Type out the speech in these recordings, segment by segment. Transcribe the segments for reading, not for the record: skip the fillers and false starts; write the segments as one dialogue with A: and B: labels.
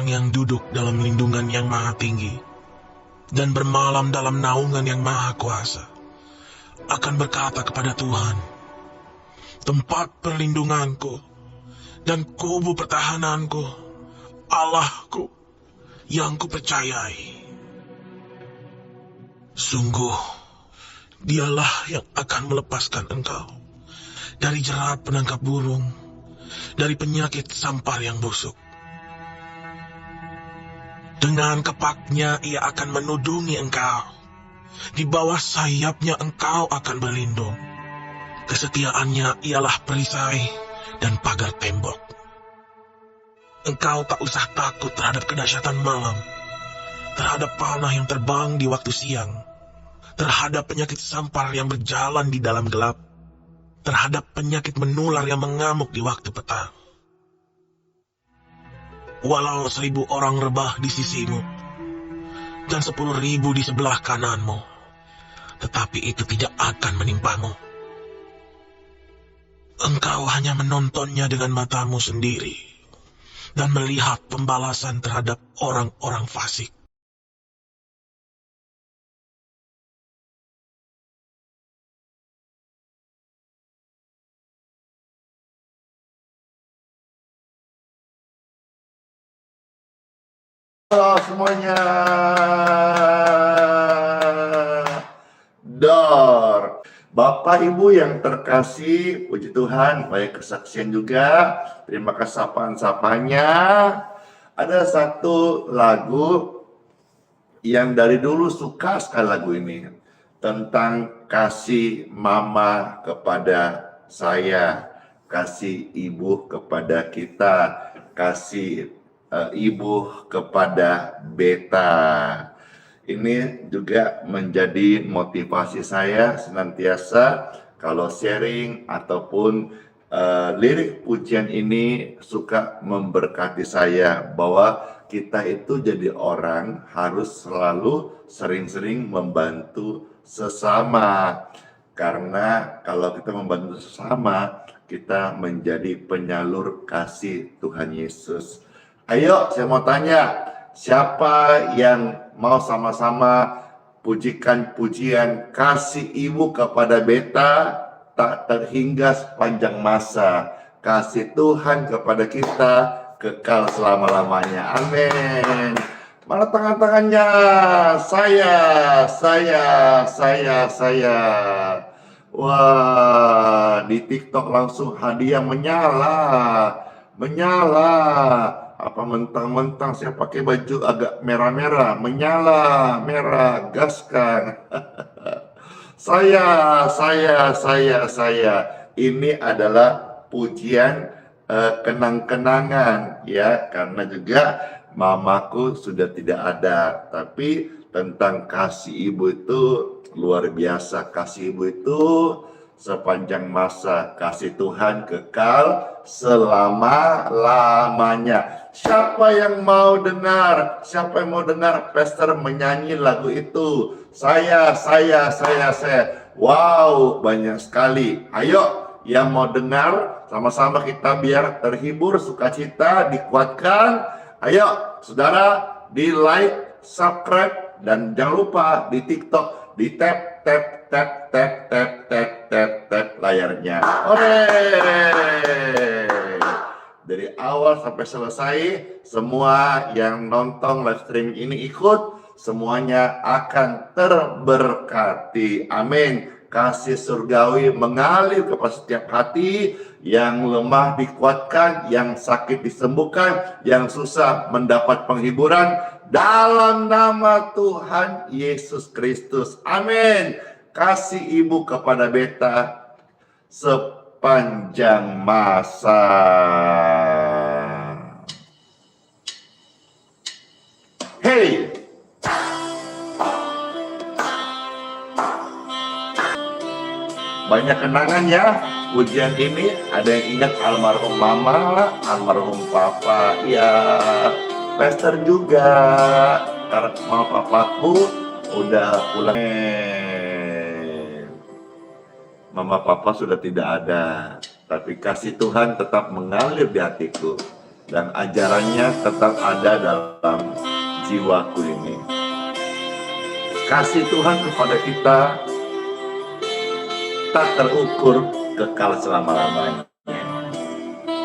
A: orang yang duduk dalam lindungan yang maha tinggi dan bermalam dalam naungan yang maha kuasa akan berkata kepada Tuhan, tempat perlindunganku dan kubu pertahananku, Allahku yang kupercayai. Sungguh, dialah yang akan melepaskan engkau dari jerat penangkap burung, dari penyakit sampar yang busuk. Dengan kepaknya ia akan menudungi engkau. Di bawah sayapnya engkau akan berlindung. Kesetiaannya ialah perisai dan pagar tembok. Engkau tak usah takut terhadap kedahsyatan malam, terhadap panah yang terbang di waktu siang, terhadap penyakit sampar yang berjalan di dalam gelap, terhadap penyakit menular yang mengamuk di waktu petang. Walau 1000 orang rebah di sisimu, dan 10.000 di sebelah kananmu, tetapi itu tidak akan menimpamu. Engkau hanya menontonnya dengan matamu sendiri, dan melihat pembalasan terhadap orang-orang fasik.
B: Halo semuanya. Dor. Bapak Ibu yang terkasih, puji Tuhan, banyak kesaksian juga. Terima kasih sapaan-sapanya. Ada satu lagu yang dari dulu suka sekali lagu ini. Tentang kasih mama kepada saya, kasih ibu kepada kita, kasih ibu kepada beta. Ini juga menjadi motivasi saya senantiasa kalau sharing ataupun lirik pujian ini suka memberkati saya bahwa kita itu jadi orang harus selalu sering-sering membantu sesama. Karena kalau kita membantu sesama, kita menjadi penyalur kasih Tuhan Yesus. Ayo, saya mau tanya, siapa yang mau sama-sama pujikan pujian kasih ibu kepada beta tak terhingga sepanjang masa, kasih Tuhan kepada kita kekal selama-lamanya. Amin. Mana tangan-tangannya? Saya. Wah, di TikTok langsung hadiah menyala. Apa mentang-mentang saya pakai baju agak merah-merah, menyala, merah, gaskan. Saya. Ini adalah pujian kenang-kenangan ya, karena juga mamaku sudah tidak ada. Tapi tentang kasih ibu itu luar biasa. Kasih ibu itu sepanjang masa, kasih Tuhan kekal selama-lamanya. Siapa yang mau dengar? Siapa yang mau dengar Pastor menyanyi lagu itu? Saya. Wow, banyak sekali. Ayo, yang mau dengar, sama-sama kita biar terhibur, sukacita, dikuatkan. Ayo, saudara, di like, subscribe, dan jangan lupa di TikTok, di tap layarnya. Dari awal sampai selesai, semua yang nonton live streaming ini ikut, semuanya akan terberkati. Amin. Kasih surgawi mengalir kepada setiap hati, yang lemah dikuatkan, yang sakit disembuhkan, yang susah mendapat penghiburan dalam nama Tuhan Yesus Kristus. Amin. Kasih ibu kepada beta sepanjang masa. Hey, banyak kenangan ya pujian ini. Ada yang ingat almarhum mama, almarhum papa, ya Pastor juga, karena mama papaku udah pulang. Mama papa sudah tidak ada, tapi kasih Tuhan tetap mengalir di hatiku. dan ajarannya tetap ada dalam jiwaku ini. Kasih Tuhan kepada kita tak terukur, kekal selama-lamanya.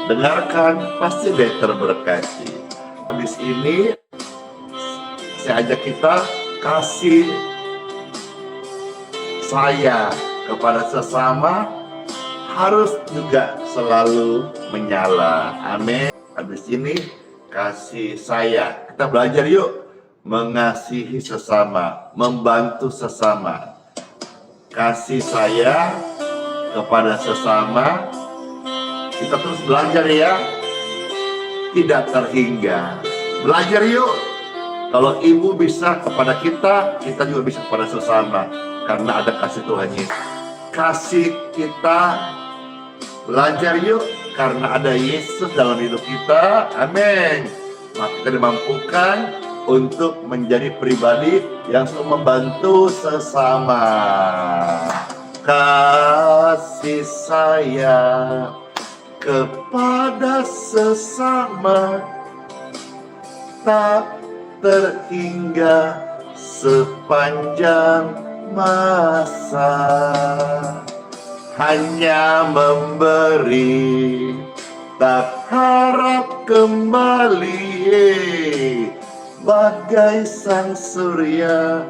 B: Dengarkan, pasti deh terberkati. Habis ini saya ajak kita kasih saya kepada sesama harus juga selalu menyala. Amin. Habis ini kasih saya. Kita belajar yuk mengasihi sesama, membantu sesama. Kasih saya kepada sesama. Kita terus belajar ya. Tidak terhingga. Belajar yuk. Kalau ibu bisa kepada kita, kita juga bisa kepada sesama. Karena ada kasih Tuhan Yesus. Kasih kita, belajar yuk. Karena ada Yesus dalam hidup kita. Amin. Maka kita dimampukan untuk menjadi pribadi yang selalu membantu sesama. Kasih saya kepada sesama tak terhingga sepanjang masa, hanya memberi tak harap kembali, bagai sang surya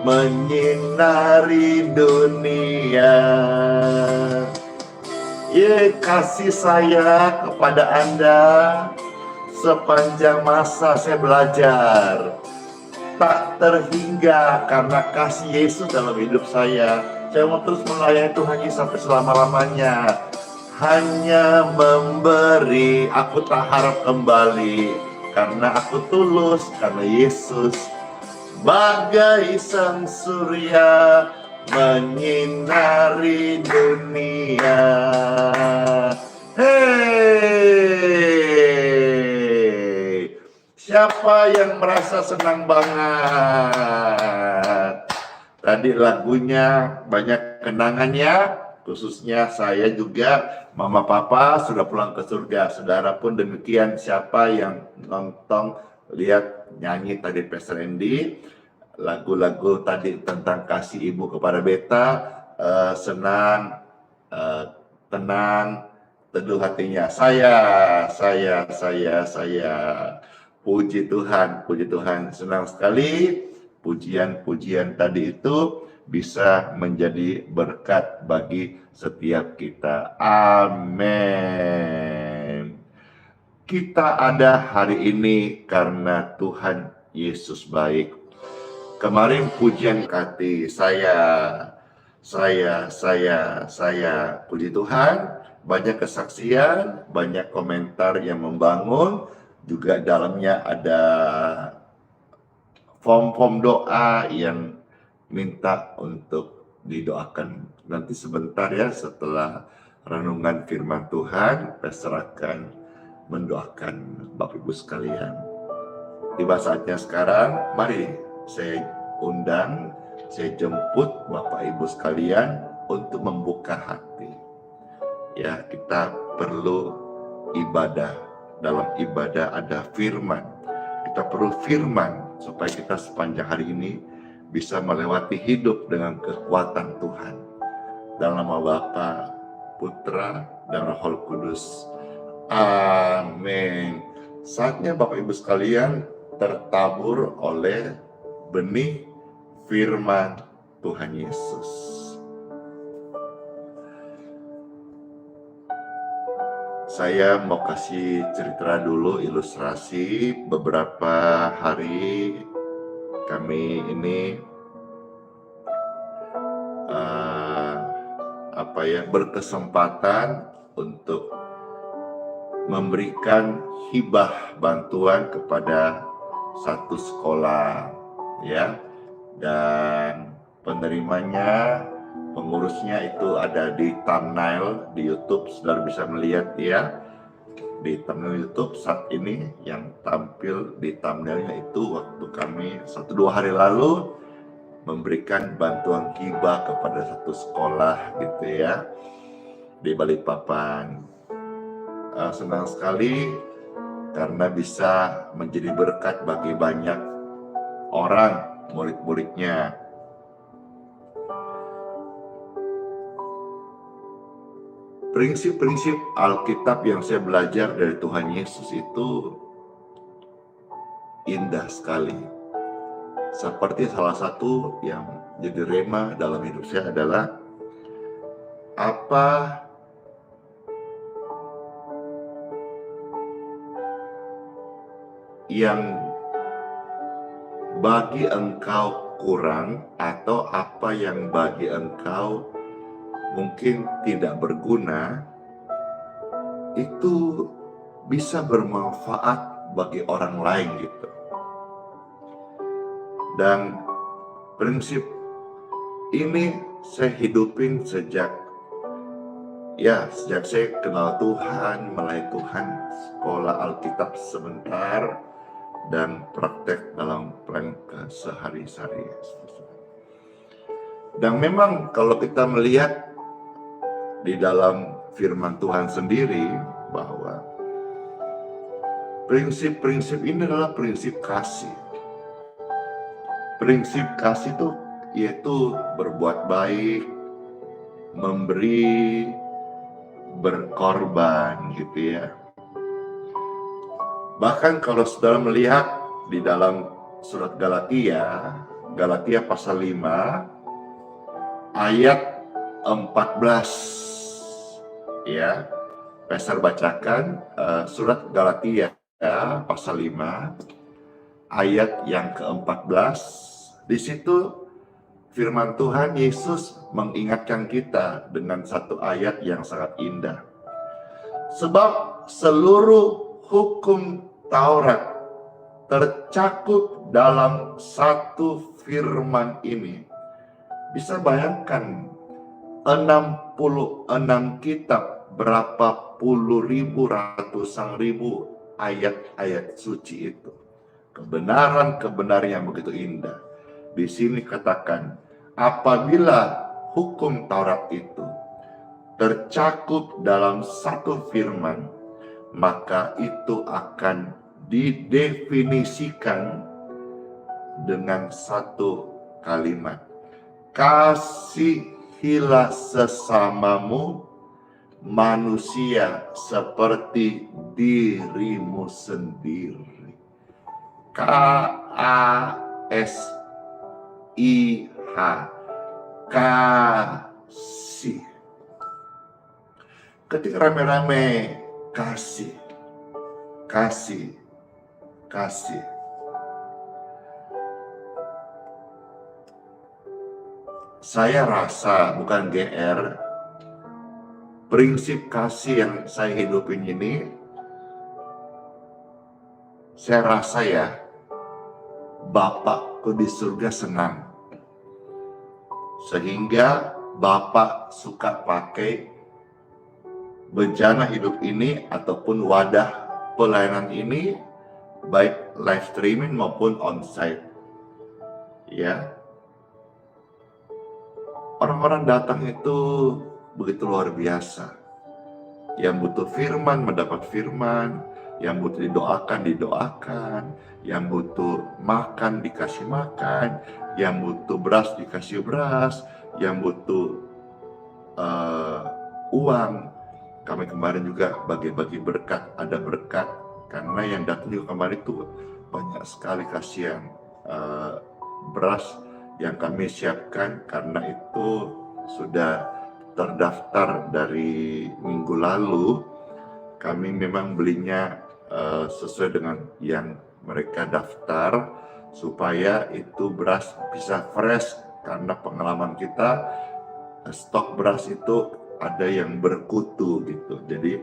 B: menyinari dunia. Kasih saya kepada Anda sepanjang masa saya belajar tak terhingga karena kasih Yesus dalam hidup saya. Saya mau terus melayani Tuhan Yesus sampai selama-lamanya. Hanya memberi, aku tak harap kembali karena aku tulus, karena Yesus bagai sang surya menyinari dunia. Hey, siapa yang merasa senang banget? Tadi lagunya banyak kenangannya, khususnya saya juga, mama papa sudah pulang ke surga. Saudara pun demikian, siapa yang nonton, lihat, nyanyi tadi Pastor Andy, lagu-lagu tadi tentang kasih ibu kepada beta, senang, tenang, teduh hatinya. Saya, puji Tuhan, senang sekali. Pujian-pujian tadi itu bisa menjadi berkat bagi setiap kita. Amin. Kita ada hari ini karena Tuhan Yesus baik. Kemarin pujian kati saya, puji Tuhan, banyak kesaksian, banyak komentar yang membangun, juga dalamnya ada form doa yang minta untuk didoakan. Nanti sebentar ya, setelah renungan firman Tuhan, Pastor akan mendoakan Bapak Ibu sekalian. Tiba saatnya sekarang, mari saya undang, saya jemput Bapak Ibu sekalian untuk membuka hati. Ya, kita perlu ibadah. Dalam ibadah ada firman. Kita perlu firman supaya kita sepanjang hari ini bisa melewati hidup dengan kekuatan Tuhan. Dalam nama Bapa, Putra, dan Roh Kudus. Amin. Saatnya Bapak Ibu sekalian tertabur oleh benih firman Tuhan Yesus. Saya mau kasih cerita dulu, ilustrasi. Beberapa hari kami ini berkesempatan untuk memberikan hibah bantuan kepada satu sekolah, ya, dan penerimanya, pengurusnya itu ada di thumbnail di YouTube, saudara bisa melihat ya, di thumbnail YouTube saat ini. Yang tampil di thumbnailnya itu waktu kami 1-2 hari lalu memberikan bantuan hibah kepada satu sekolah gitu ya, di Balikpapan. Senang sekali karena bisa menjadi berkat bagi banyak orang, murid-muridnya. Prinsip-prinsip Alkitab yang saya belajar dari Tuhan Yesus itu indah sekali. Seperti salah satu yang jadi rema dalam hidup saya adalah apa yang bagi engkau kurang atau apa yang bagi engkau mungkin tidak berguna, itu bisa bermanfaat bagi orang lain gitu. Dan prinsip ini saya hidupin sejak saya kenal Tuhan, mulai Tuhan, sekolah Alkitab sebentar, dan praktek dalam plan sehari-hari. Dan memang kalau kita melihat di dalam firman Tuhan sendiri bahwa prinsip-prinsip ini adalah prinsip kasih. Prinsip kasih itu yaitu berbuat baik, memberi, berkorban gitu ya. Bahkan kalau saudara melihat di dalam surat Galatia pasal 5 ayat 14 ya. Pastor bacakan surat Galatia pasal 5 ayat yang ke-14. Di situ firman Tuhan Yesus mengingatkan kita dengan satu ayat yang sangat indah. Sebab seluruh hukum Taurat tercakup dalam satu firman ini. Bisa bayangkan 66 kitab, berapa puluh ribu, ratusan ribu ayat-ayat suci itu. Kebenaran-kebenaran yang begitu indah. Di sini katakan, apabila hukum Taurat itu tercakup dalam satu firman, maka itu akan didefinisikan dengan satu kalimat. Kasihilah sesamamu manusia seperti dirimu sendiri. K-A-S-I-H, kasih. Ketika rame-rame kasih. Saya rasa, bukan GR, prinsip kasih yang saya hidupin ini, saya rasa ya, Bapakku di surga senang. Sehingga Bapak suka pakai bencana hidup ini ataupun wadah pelayanan ini, baik live streaming maupun onsite. Ya. Orang-orang datang itu begitu luar biasa. Yang butuh firman mendapat firman, yang butuh didoakan, yang butuh makan dikasih makan, yang butuh beras dikasih beras, yang butuh uang. Kami kemarin juga bagi-bagi berkat, ada berkat, karena yang datang juga kemarin itu banyak sekali kasihan beras yang kami siapkan, karena itu sudah terdaftar dari minggu lalu. Kami memang belinya sesuai dengan yang mereka daftar, supaya itu beras bisa fresh, karena pengalaman kita stok beras itu ada yang berkutu gitu. Jadi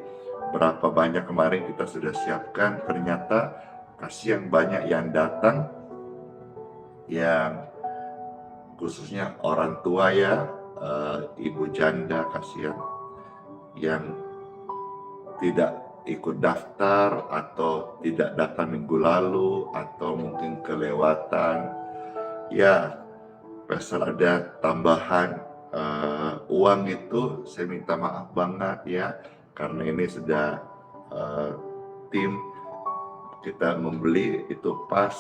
B: berapa banyak kemarin kita sudah siapkan, ternyata kasihan banyak yang datang, yang khususnya orang tua ya, ibu janda kasihan, yang tidak ikut daftar atau tidak datang minggu lalu atau mungkin kelewatan. Ya, pasal ada tambahan uang itu, saya minta maaf banget ya, karena ini sudah tim kita membeli itu pas.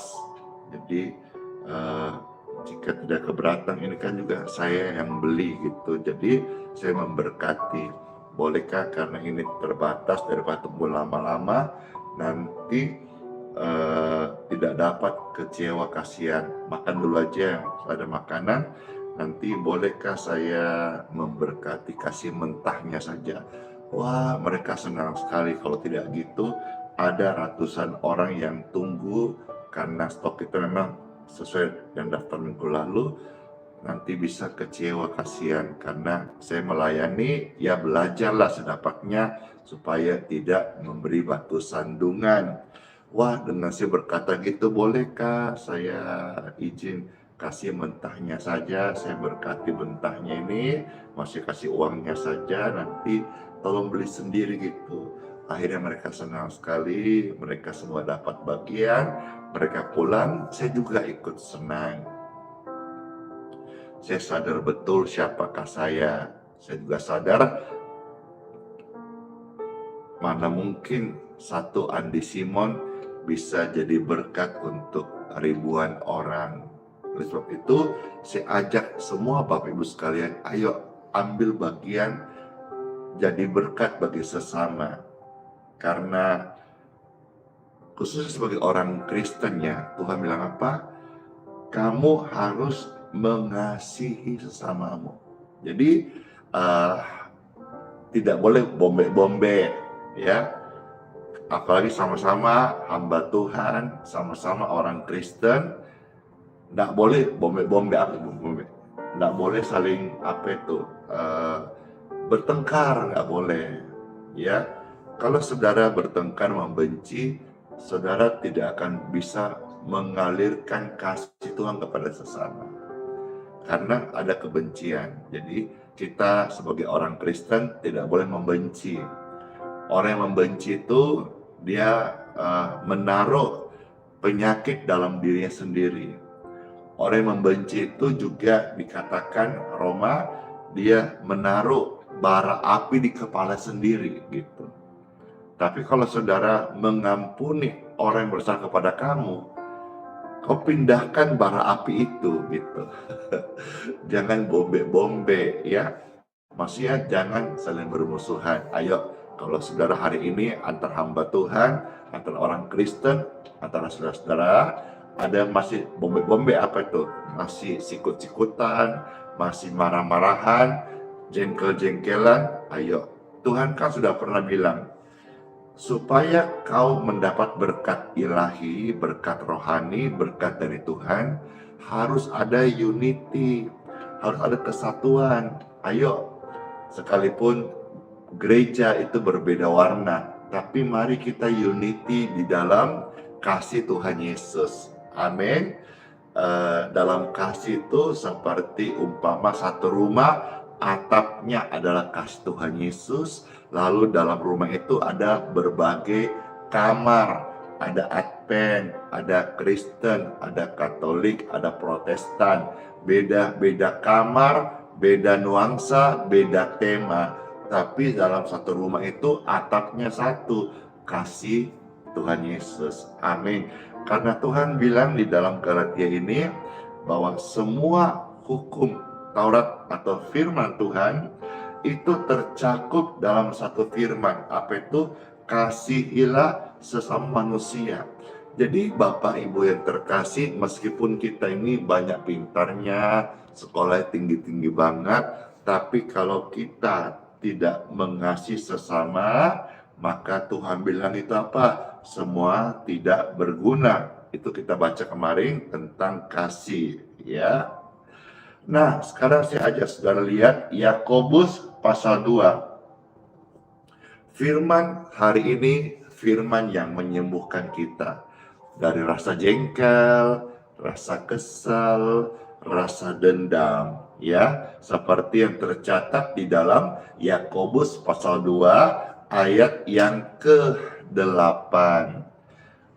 B: Jadi jika tidak keberatan, ini kan juga saya yang beli gitu, jadi saya memberkati. Bolehkah karena ini terbatas daripada tunggu lama-lama nanti tidak dapat, kecewa, kasihan. Makan dulu aja, ada makanan. Nanti bolehkah saya memberkati, kasih mentahnya saja? Wah, mereka senang sekali. Kalau tidak gitu, ada ratusan orang yang tunggu karena stok kita memang sesuai dengan daftar minggu lalu. Nanti bisa kecewa, kasihan. Karena saya melayani, ya belajarlah sedapatnya supaya tidak memberi batu sandungan. Wah, dengan saya berkata gitu, bolehkah saya izin kasih mentahnya saja? Saya berkati mentahnya ini, masih kasih uangnya saja, nanti tolong beli sendiri gitu. Akhirnya mereka senang sekali, mereka semua dapat bagian, mereka pulang, saya juga ikut senang. Saya sadar betul siapakah saya juga sadar mana mungkin satu Andi Simon bisa jadi berkat untuk ribuan orang. Oleh sebab itu, saya ajak semua Bapak Ibu sekalian, ayo ambil bagian jadi berkat bagi sesama. Karena khususnya sebagai orang Kristen ya, Tuhan bilang apa? Kamu harus mengasihi sesamamu. Jadi tidak boleh bombe-bombe ya. Apalagi sama-sama hamba Tuhan, sama-sama orang Kristen, nggak boleh bombe-bombe, nggak boleh saling bertengkar, nggak boleh. Ya, kalau saudara bertengkar membenci, saudara tidak akan bisa mengalirkan kasih Tuhan kepada sesama, karena ada kebencian. Jadi kita sebagai orang Kristen tidak boleh membenci. Orang yang membenci itu dia menaruh penyakit dalam dirinya sendiri. Orang yang membenci itu juga dikatakan Roma, dia menaruh bara api di kepala sendiri gitu. Tapi kalau saudara mengampuni orang yang bersalah kepada kamu, kau pindahkan bara api itu gitu. Jangan bombe-bombe ya. Maksudnya jangan saling bermusuhan. Ayo, kalau saudara hari ini antar hamba Tuhan, antar orang Kristen, antara saudara-saudara, ada masih bombe-bombe masih sikut-sikutan, masih marah-marahan, jengkel-jengkelan, ayo. Tuhan kan sudah pernah bilang, supaya kau mendapat berkat ilahi, berkat rohani, berkat dari Tuhan, harus ada unity, harus ada kesatuan. Ayo, sekalipun gereja itu berbeda warna, tapi mari kita unity di dalam kasih Tuhan Yesus. Amin. Dalam kasih itu seperti umpama satu rumah, atapnya adalah kasih Tuhan Yesus. Lalu dalam rumah itu ada berbagai kamar, ada Advent, ada Kristen, ada Katolik, ada Protestan. Beda-beda kamar, beda nuansa, beda tema. Tapi dalam satu rumah itu atapnya satu, kasih Tuhan Yesus. Amin. Karena Tuhan bilang di dalam Galatia ini bahwa semua hukum Taurat atau firman Tuhan itu tercakup dalam satu firman. Apa itu? Kasihilah sesama manusia. Jadi Bapak Ibu yang terkasih, meskipun kita ini banyak pintarnya, sekolah tinggi-tinggi banget, tapi kalau kita tidak mengasihi sesama, maka Tuhan bilang itu apa? Semua tidak berguna. Itu kita baca kemarin tentang kasih ya. Nah, sekarang saya ajak saudara lihat Yakobus pasal 2. Firman hari ini, firman yang menyembuhkan kita dari rasa jengkel, rasa kesal, rasa dendam, ya, seperti yang tercatat di dalam Yakobus pasal 2 ayat yang ke-8.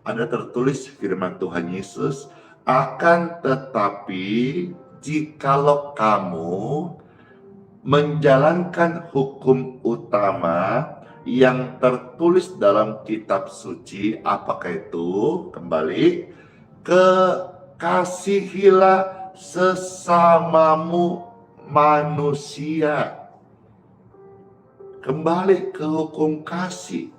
B: Ada tertulis firman Tuhan Yesus, akan tetapi jikalau kamu menjalankan hukum utama yang tertulis dalam kitab suci. Apakah itu? Kembali, kasihilah sesamamu manusia. Kembali ke hukum kasih.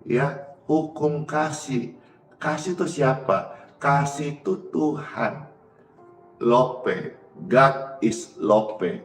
B: Ya, hukum kasih. Kasih itu siapa? Kasih itu Tuhan. Lope, God is lope.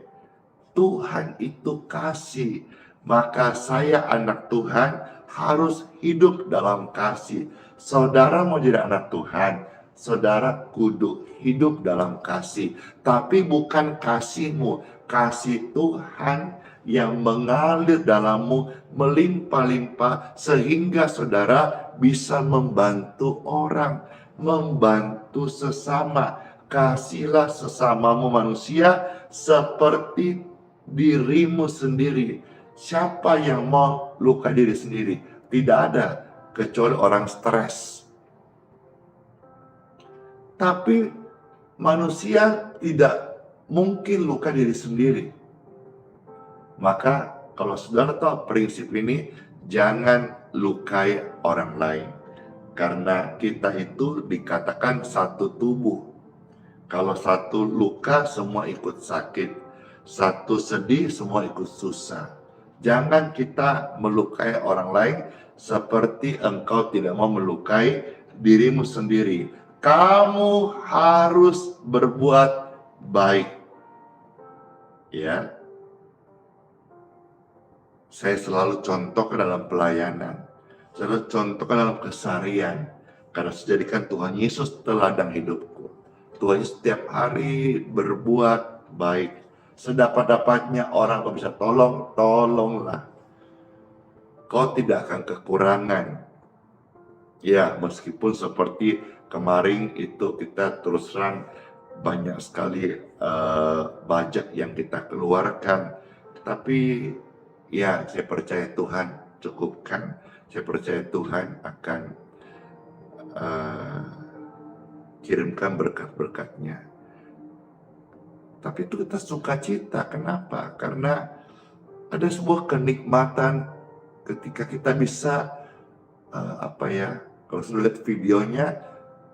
B: Tuhan itu kasih. Maka saya anak Tuhan harus hidup dalam kasih. Saudara mau jadi anak Tuhan, saudara kudu hidup dalam kasih. Tapi bukan kasihmu, kasih Tuhan yang mengalir dalammu melimpah-limpah sehingga saudara bisa membantu orang, membantu sesama. Kasihlah sesamamu manusia seperti dirimu sendiri. Siapa yang mau luka diri sendiri? Tidak ada, kecuali orang stres. Tapi manusia tidak mungkin luka diri sendiri. Maka kalau saudara tahu prinsip ini, jangan lukai orang lain. Karena kita itu dikatakan satu tubuh. Kalau satu luka, semua ikut sakit. Satu sedih, semua ikut susah. Jangan kita melukai orang lain seperti engkau tidak mau melukai dirimu sendiri. Kamu harus berbuat baik. Ya. Saya selalu contohkan dalam pelayanan. Selalu contohkan dalam keseharian. Karena sejadikan Tuhan Yesus teladan hidupku. Tuhan Yesus setiap hari berbuat baik. Sedapat-dapatnya orang kau bisa tolong, tolonglah. Kau tidak akan kekurangan. Ya, meskipun seperti kemarin itu kita terus terang banyak sekali budget yang kita keluarkan. Tapi ya, saya percaya Tuhan cukupkan. Saya percaya Tuhan akan kirimkan berkat-berkatnya. Tapi itu kita sukacita. Kenapa? Karena ada sebuah kenikmatan ketika kita bisa kalau sudah lihat videonya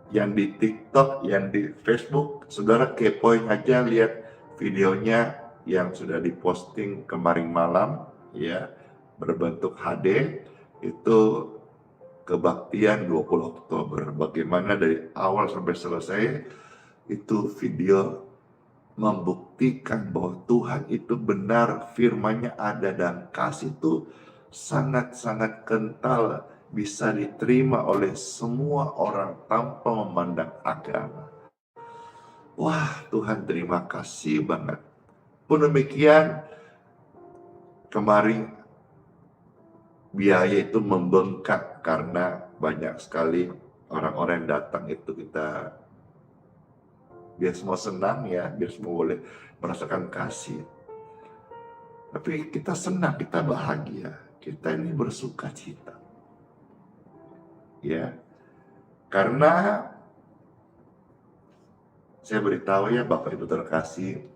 B: yang di TikTok, yang di Facebook, saudara kepoin aja, lihat videonya yang sudah diposting kemarin malam, ya, berbentuk HD, itu kebaktian 20 Oktober. Bagaimana dari awal sampai selesai, itu video membuktikan bahwa Tuhan itu benar, firman-Nya ada, dan kasih itu sangat-sangat kental, bisa diterima oleh semua orang tanpa memandang agama. Wah, Tuhan terima kasih banget. Pun demikian, kemarin biaya itu membengkak karena banyak sekali orang-orang yang datang itu kita biar semua senang ya, biar semua boleh merasakan kasih. Tapi kita senang, kita bahagia, kita ini bersuka cita. Ya, karena saya beritahu ya Bapak Ibu terkasih,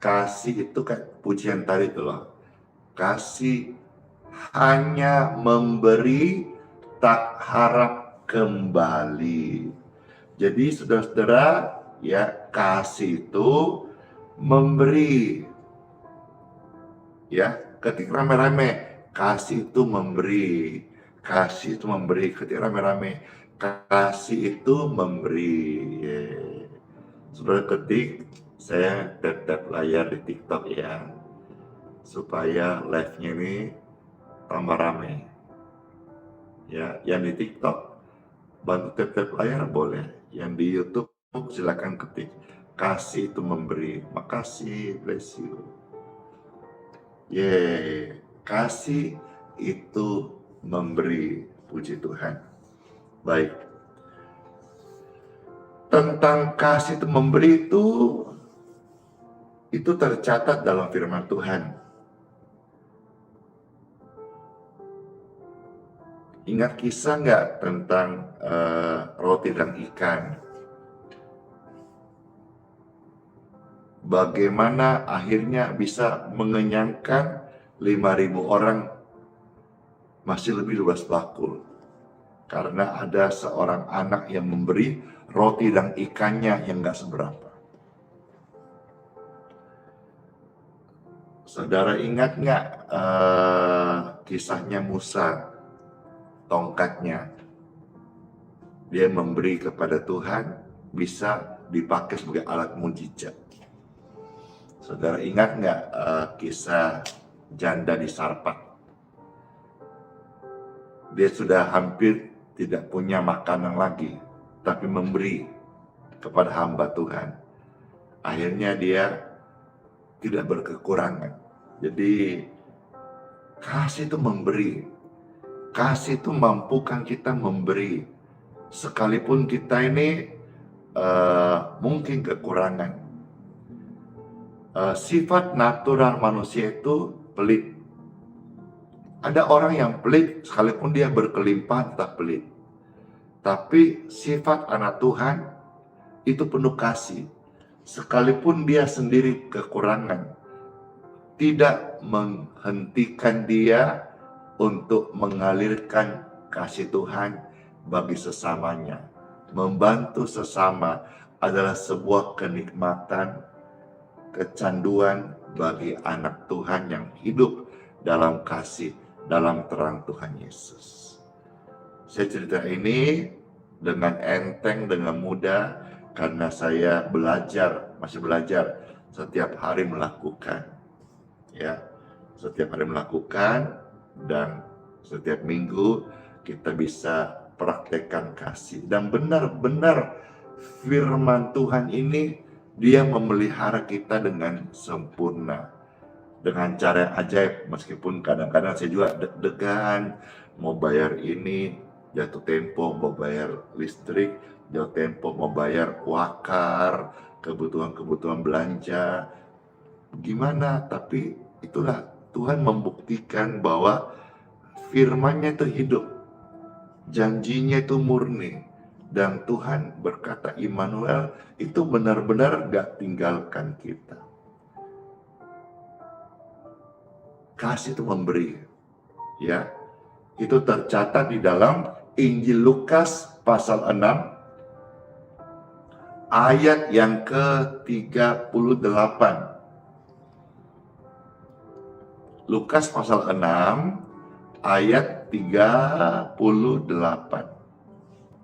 B: kasih itu kayak pujian tadi itu loh. Kasih hanya memberi, tak harap kembali. Jadi saudara-saudara, ya, kasih itu memberi. Ya, ketika rame-rame, kasih itu memberi. Kasih itu memberi. Ketika rame-rame, kasih itu memberi. Yeah. Saudara ketik, saya tap-tap layar di TikTok ya, supaya live-nya ini tambah rame. Ya, yang di TikTok bantu tap-tap layar boleh. Yang di YouTube silakan ketik kasih itu memberi. Makasih, bless you. Yeah, kasih itu memberi. Puji Tuhan. Baik. Tentang kasih itu memberi itu tercatat dalam firman Tuhan. Ingat kisah nggak tentang roti dan ikan? Bagaimana akhirnya bisa mengenyangkan 5.000 orang masih lebih 12 bakul. Karena ada seorang anak yang memberi roti dan ikannya yang gak seberapa. Saudara ingat nggak kisahnya Musa, tongkatnya? Dia memberi kepada Tuhan, bisa dipakai sebagai alat mujizat. Saudara ingat nggak kisah janda di Sarpat? Dia sudah hampir tidak punya makanan lagi, tapi memberi kepada hamba Tuhan. Akhirnya dia tidak berkekurangan. Jadi kasih itu memberi. Kasih itu mampukan kita memberi. Sekalipun kita ini mungkin kekurangan. Sifat natural manusia itu pelit. Ada orang yang pelit sekalipun dia berkelimpahan tetap pelit. Tapi sifat anak Tuhan itu penuh kasih. Sekalipun dia sendiri kekurangan, tidak menghentikan dia untuk mengalirkan kasih Tuhan bagi sesamanya. Membantu sesama adalah sebuah kenikmatan, kecanduan bagi anak Tuhan yang hidup dalam kasih, dalam terang Tuhan Yesus. Saya cerita ini dengan enteng, dengan mudah, karena saya masih belajar setiap hari melakukan. Ya, setiap hari melakukan, dan setiap minggu kita bisa praktekkan kasih. Dan benar-benar firman Tuhan ini dia memelihara kita dengan sempurna, dengan cara yang ajaib. Meskipun kadang-kadang saya juga deg-degan, mau bayar ini, jatuh tempo, mau bayar listrik, jatuh tempo, mau bayar wakar, kebutuhan-kebutuhan belanja, gimana. Tapi itulah Tuhan membuktikan bahwa firman-Nya itu hidup, janjinya itu murni, dan Tuhan berkata Immanuel itu benar-benar gak tinggalkan kita. Kasih itu memberi, ya. Itu tercatat di dalam Injil Lukas pasal 6 ayat yang ke-38. Lukas pasal 6 ayat 38.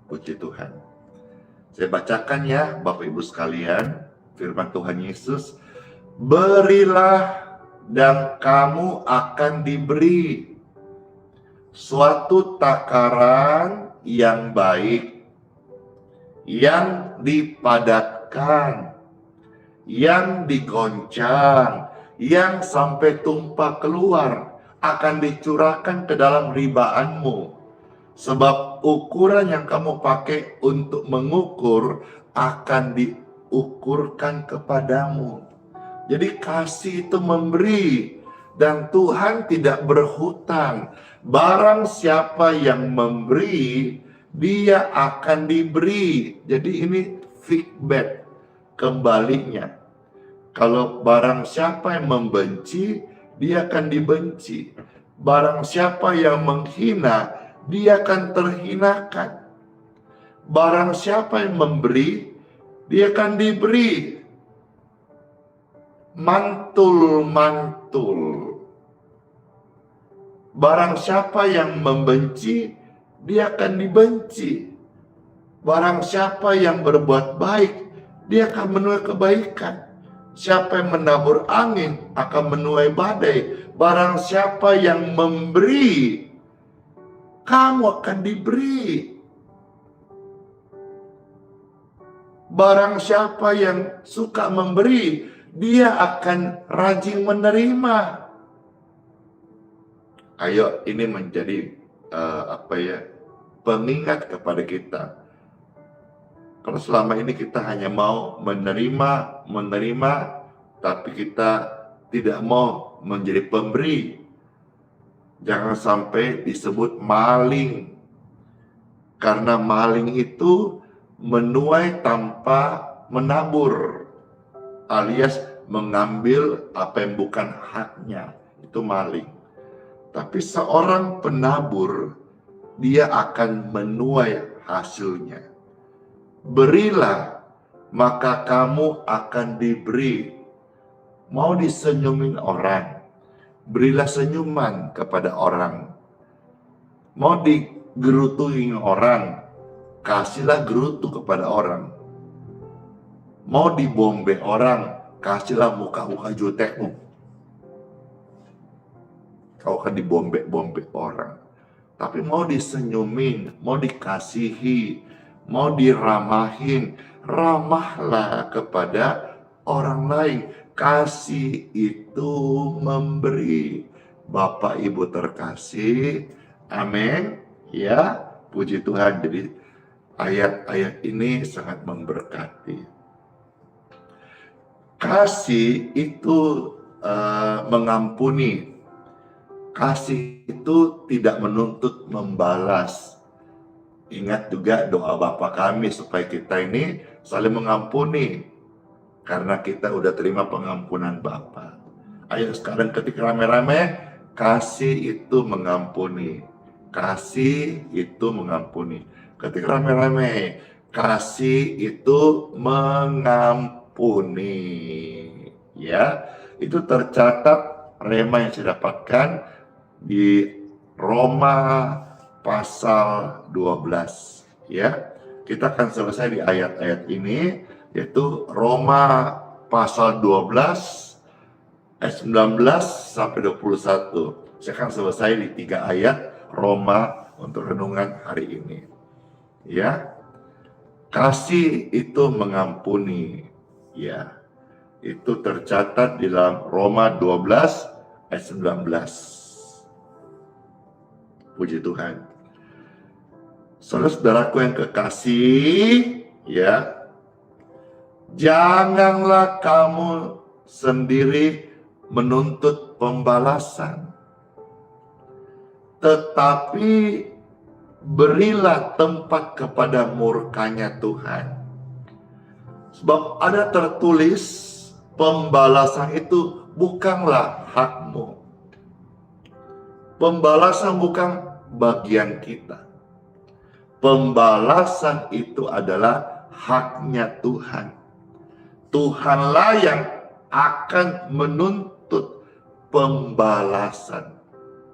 B: Puji Tuhan. Saya bacakan ya Bapak Ibu sekalian, firman Tuhan Yesus. Berilah dan kamu akan diberi suatu takaran yang baik, yang dipadatkan, yang digoncang, yang sampai tumpah keluar, akan dicurahkan ke dalam ribaanmu. Sebab ukuran yang kamu pakai untuk mengukur akan diukurkan kepadamu. Jadi kasih itu memberi, dan Tuhan tidak berhutang. Barang siapa yang memberi, dia akan diberi. Jadi ini feedback kembalinya. Kalau barang siapa yang membenci, dia akan dibenci. Barang siapa yang menghina, dia akan terhinakan. Barang siapa yang memberi, dia akan diberi. Mantul-mantul. Barang siapa yang membenci, dia akan dibenci. Barang siapa yang berbuat baik, dia akan menuai kebaikan. Siapa yang menabur angin akan menuai badai. Barang siapa yang memberi, kamu akan diberi. Barang siapa yang suka memberi, dia akan rajin menerima. Ayo, ini menjadi pengingat kepada kita. Kalau selama ini kita hanya mau menerima, tapi kita tidak mau menjadi pemberi, jangan sampai disebut maling. Karena maling itu menuai tanpa menabur, alias mengambil apa yang bukan haknya. Itu maling. Tapi seorang penabur, dia akan menuai hasilnya. Berilah, maka kamu akan diberi. Mau disenyumin orang, berilah senyuman kepada orang. Mau digerutuin orang, kasihlah gerutu kepada orang. Mau dibombe orang, kasihlah muka-muka jutekmu. Kau akan dibombe-bombe orang. Tapi mau disenyumin, mau dikasihi, mau diramahin, ramahlah kepada orang lain. Kasih itu memberi. Bapak Ibu terkasih, amin. Ya, puji Tuhan. Jadi ayat-ayat ini sangat memberkati. Kasih itu mengampuni. Kasih itu tidak menuntut membalas. Ingat juga doa Bapa kami supaya kita ini saling mengampuni. Karena kita udah terima pengampunan Bapa. Ayo sekarang ketika rame-rame, kasih itu mengampuni. Kasih itu mengampuni. Ketika rame-rame, kasih itu mengampuni. Ya, itu tercatat rema yang saya dapatkan di Roma pasal 12, ya. Kita akan selesai di ayat-ayat ini, yaitu Roma pasal 12 ayat 19 sampai 21. Saya akan selesai di 3 ayat Roma untuk renungan hari ini. Ya. Kasih itu mengampuni, ya. Itu tercatat di dalam Roma 12 ayat 19. Puji Tuhan. Saudara-saudaraku yang kekasih, ya, janganlah kamu sendiri menuntut pembalasan, tetapi berilah tempat kepada murkanya Tuhan. Sebab ada tertulis, pembalasan itu bukanlah hakmu. Pembalasan bukan bagian kita. Pembalasan itu adalah haknya Tuhan. Tuhanlah yang akan menuntut pembalasan.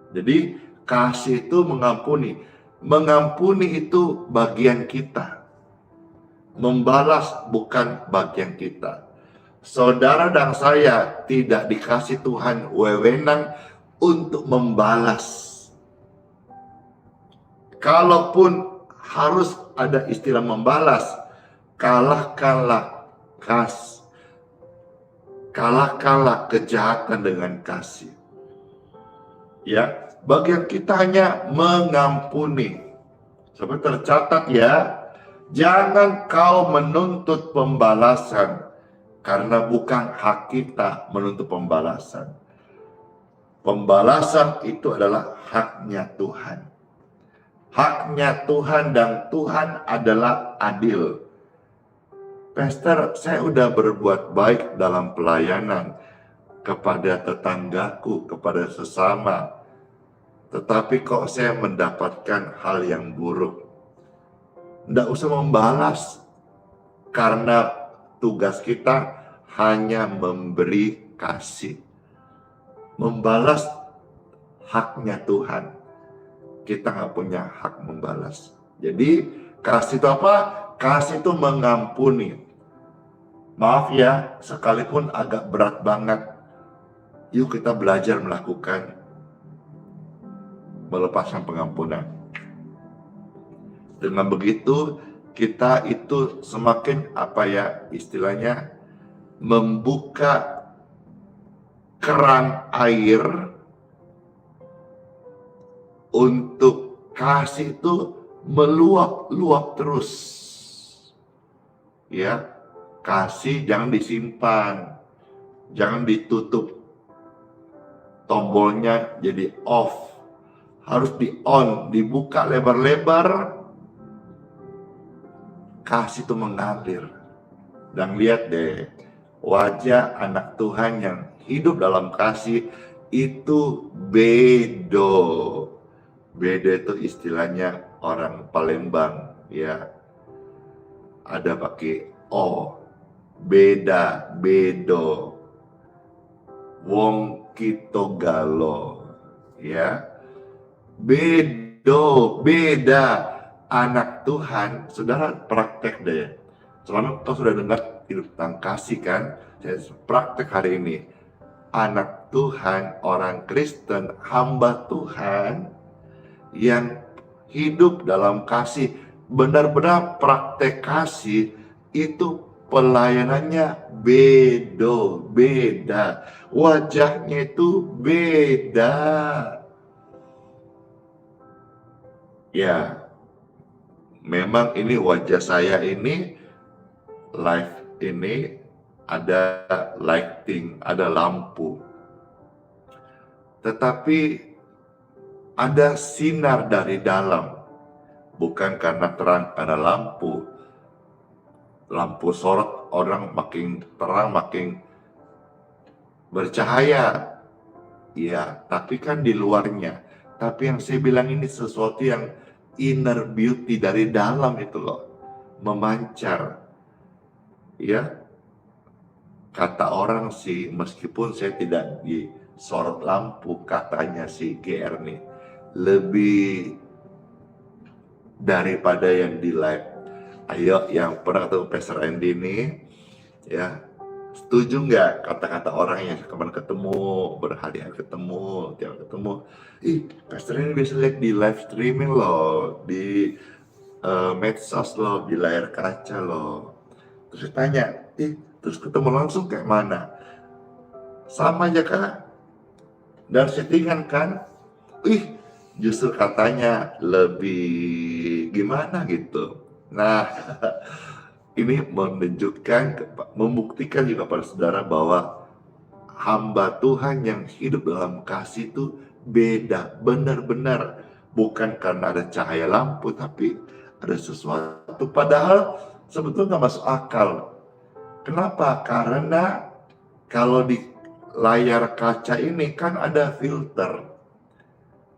B: Jadi kasih itu mengampuni. Mengampuni itu bagian kita. Membalas bukan bagian kita. Saudara dan saya tidak dikasih Tuhan wewenang untuk membalas. Kalaupun harus ada istilah membalas, kalahkanlah kejahatan dengan kasih. Ya, bagian kita hanya mengampuni. Seperti tercatat ya, jangan kau menuntut pembalasan, karena bukan hak kita menuntut pembalasan. Pembalasan itu adalah haknya Tuhan. Haknya Tuhan, dan Tuhan adalah adil. Pastor, saya udah berbuat baik dalam pelayanan kepada tetanggaku, kepada sesama. Tetapi kok saya mendapatkan hal yang buruk. Nggak usah membalas. Karena tugas kita hanya memberi kasih. Membalas haknya Tuhan. Kita nggak punya hak membalas. Jadi kasih itu apa? Kasih itu mengampuni. Maaf ya, sekalipun agak berat banget. Yuk kita belajar melakukan melepaskan pengampunan. Dengan begitu kita itu semakin istilahnya membuka keran air untuk kasih itu meluap-luap terus. Ya, kasih jangan disimpan, jangan ditutup tombolnya jadi off, harus di on, dibuka lebar-lebar. Kasih itu mengalir. Dan lihat deh, wajah anak Tuhan yang hidup dalam kasih itu bedo. Bedo itu istilahnya orang Palembang ya. Ada pakai o. Beda, bedo. Wong kito galo ya. Bedo, beda. Anak Tuhan, saudara praktek deh. Selama kau sudah dengar hidup tentang kasih kan, saya praktek hari ini. Anak Tuhan, orang Kristen, hamba Tuhan yang hidup dalam kasih, benar-benar praktek kasih, itu pelayanannya beda. Wajahnya itu beda. Ya, memang ini wajah saya ini, live ini ada lighting, ada lampu. Tetapi ada sinar dari dalam. Bukan karena terang, karena lampu. Lampu sorot orang makin terang, makin bercahaya. Ya, tapi kan di luarnya. Tapi yang saya bilang ini sesuatu yang inner beauty dari dalam itu loh. Memancar. Ya, kata orang sih, meskipun saya tidak disorot lampu, katanya si GR nih, lebih daripada yang di live. Ayo, yang pernah ketemu Pastor Andy nih, ya, setuju nggak kata-kata orang yang kemarin ketemu, berhari-hari ketemu, tiap ketemu, Pastor Andy biasa lihat di live streaming loh, di medsos loh, di layar kaca loh. Terus saya tanya, terus ketemu langsung kayak mana? Sama aja kak, dan settingan kan? Justru katanya lebih gimana gitu. Nah, ini menunjukkan, membuktikan juga pada saudara bahwa hamba Tuhan yang hidup dalam kasih itu beda, benar-benar. Bukan karena ada cahaya lampu, tapi ada sesuatu. Padahal sebetulnya nggak masuk akal. Kenapa? Karena kalau di layar kaca ini kan ada filter.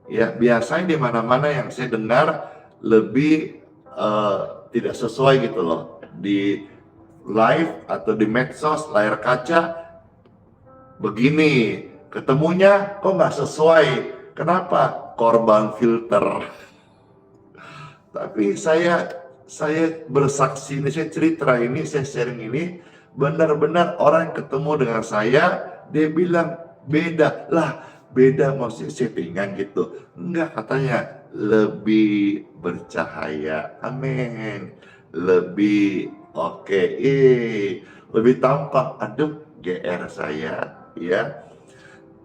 B: Ya, biasanya di mana-mana yang saya dengar lebih tidak sesuai gitu loh. Di live atau di medsos layar kaca begini, ketemunya kok nggak sesuai. Kenapa? Korban filter. Tapi saya bersaksi ini, saya cerita ini, saya sharing ini, benar-benar orang yang ketemu dengan saya, dia bilang beda lah. Beda maksudnya settingan gitu. Enggak, katanya lebih bercahaya. Amin. Lebih oke. Lebih tampak. Aduh, GR saya ya.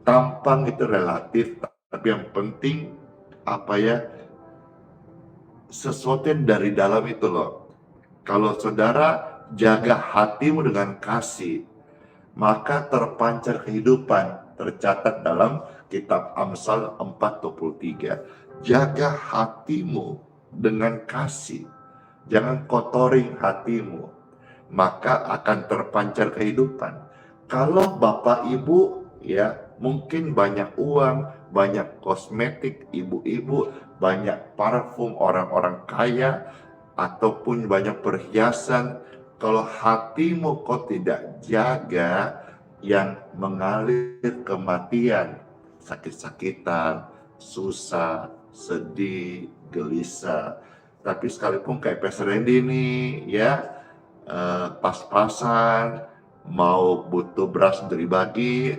B: Tampang itu relatif, tapi yang penting apa ya? Sesuatu yang dari dalam itu loh. Kalau saudara jaga hatimu dengan kasih, maka terpancar kehidupan. Tercatat dalam kitab Amsal 4:23. Jaga hatimu dengan kasih. Jangan kotori hatimu, maka akan terpancar kehidupan. Kalau Bapak Ibu ya mungkin banyak uang, banyak kosmetik, ibu-ibu, banyak parfum orang-orang kaya, ataupun banyak perhiasan, kalau hatimu kau tidak jaga, yang mengalir kematian, sakit-sakitan, susah, sedih, gelisah. Tapi sekalipun kayak Pastor Randy nih ya, pas-pasan, mau butuh beras untuk dibagi,